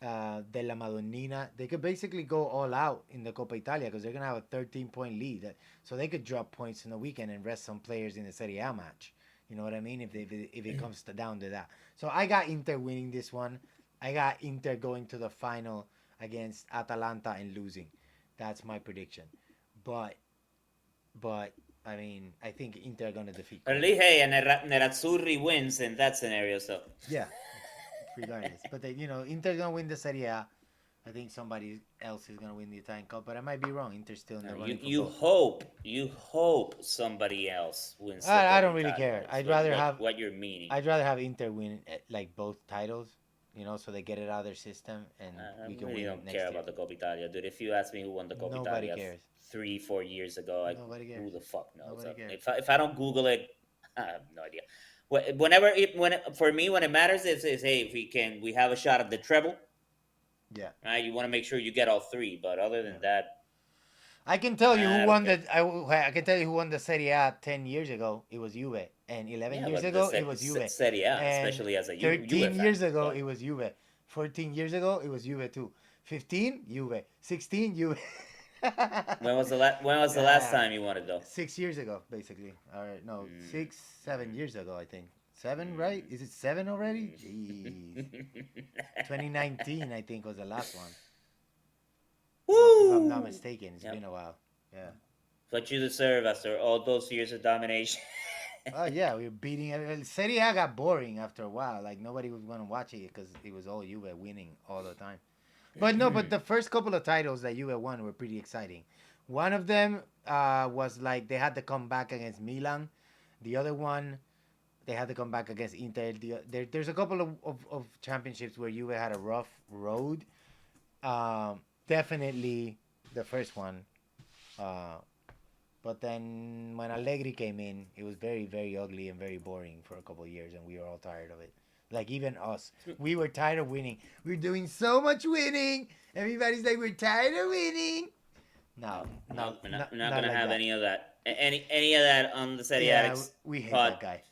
de la Madonnina, they could basically go all out in the Coppa Italia because they're gonna have a 13-point lead. So they could drop points in the weekend and rest some players in the Serie A match. You know what I mean? If it comes down to that. So I got Inter winning this one. I got Inter going to the final against Atalanta and losing. That's my prediction. But but I mean I think Inter are gonna defeat At Como. least, hey, and Nerazzurri wins in that scenario. So Yeah, regardless. But they, Inter gonna win the Serie A. I think somebody else is gonna win the Italian Cup, but I might be wrong. Inter's still in the you running for you both. hope you hope somebody else wins the I Coppa don't really Italia. care. Is what you're meaning. I'd rather have Inter win like both titles, so they get it out of their system and I we can really win don't care next year. about the Coppa Italia, dude. If you ask me who won the Coppa Nobody Italia cares. 3 4 years ago, Nobody who cares. the fuck knows? Nobody cares. If I don't Google it, I have no idea. Whenever for me when it matters is hey, if we have a shot at the treble, Yeah, right? You want to make sure you get all three, but other yeah. than that, I can tell you who I don't won care. the. I can tell you who won the Serie A 10 years ago. It was Juve, and 11 Yeah, years but the ago it was Juve, Serie A, and especially as a 13 Juve fan, years ago but it was Juve. 14 years ago it was Juve too. 15 Juve. 16 Juve. when was the last Yeah, time you won it though? 6 years ago, basically. All right, no, Mm, 6, 7 years mm, ago, I think. 7, right? mm, Is it 7 already? Jeez. mm. 2019, I think, was the last one. If I'm not Woo! mistaken, it's Yep. been a while. Yeah. What you deserve after all those years of domination. Oh yeah, we were beating. Serie A got boring after a while. Like nobody was gonna watch it because it was all Juve winning all the time. But no, but the first couple of titles that Juve won were pretty exciting. One of them was like they had to come back against Milan. The other one they had to come back against Inter. There's a couple of championships where Juve had a rough road. Definitely the first one. Uh, but then when Allegri came in, it was very, very ugly and very boring for a couple of years, and we were all tired of it. Like even us, we were tired of winning. We're doing so much winning. Everybody's like, we're tired of winning. No, No, no, no, not, we're not not gonna like have that. any of that. Any of that on the Serie Yeah, Addicts we hate pod. that guy.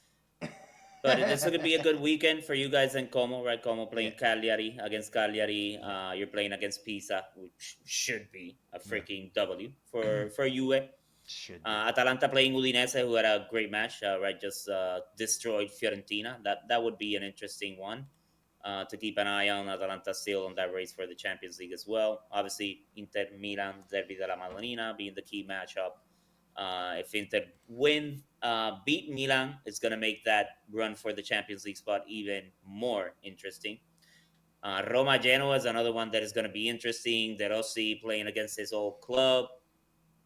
But this is gonna be a good weekend for you guys in Como, right? Como Yeah, playing Cagliari against Cagliari. You're playing against Pisa, which should be a yeah, freaking W for Juve. should be. Atalanta playing Udinese, who had a great match, right? Just destroyed Fiorentina. That would be an interesting one to keep an eye on. Atalanta still on that race for the Champions League as well. Obviously, Inter Milan Derby della Madonnina being the key matchup. If Inter beat Milan, it's gonna make that run for the Champions League spot even more interesting. Roma Genoa is another one that is going to be interesting. De Rossi playing against his old club.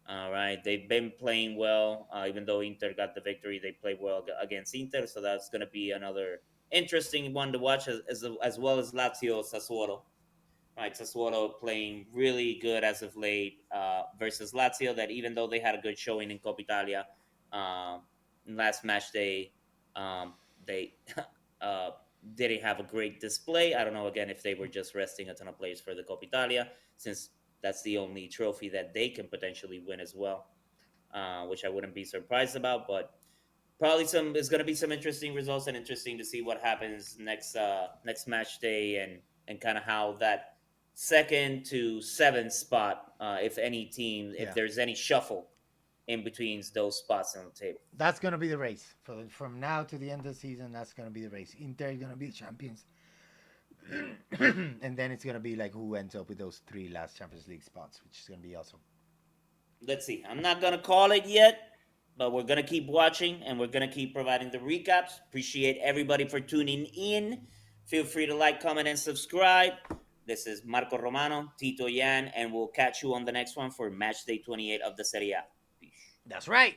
All right, they've been playing well, even though Inter got the victory. They played well against Inter, so that's going to be another interesting one to watch, as well as Lazio Sassuolo. Right, Sassuolo playing really good as of late versus Lazio. That even though they had a good showing in Coppa Italia um, last match day, um, they uh, didn't have a great display. I don't know again if they were just resting a ton of players for the Coppa Italia, since that's the only trophy that they can potentially win as well, which I wouldn't be surprised about. But probably there's going to be some interesting results and interesting to see what happens next match day and kind of how that second to seventh spot, if any team, if Yeah, there's any shuffle in between those spots on the table. That's gonna be the race from now to the end of the season. That's gonna be the race. Inter is gonna be the champions, and then it's gonna be like who ends up with those three last Champions League spots, which is gonna be awesome. Let's see. I'm not gonna call it yet, but we're gonna keep watching and we're gonna keep providing the recaps. Appreciate everybody for tuning in. Feel free to like, comment, and subscribe. This is Marco Romano, Tito Yan, and we'll catch you on the next one for Match Day 28 of the Serie A. Peace. That's right.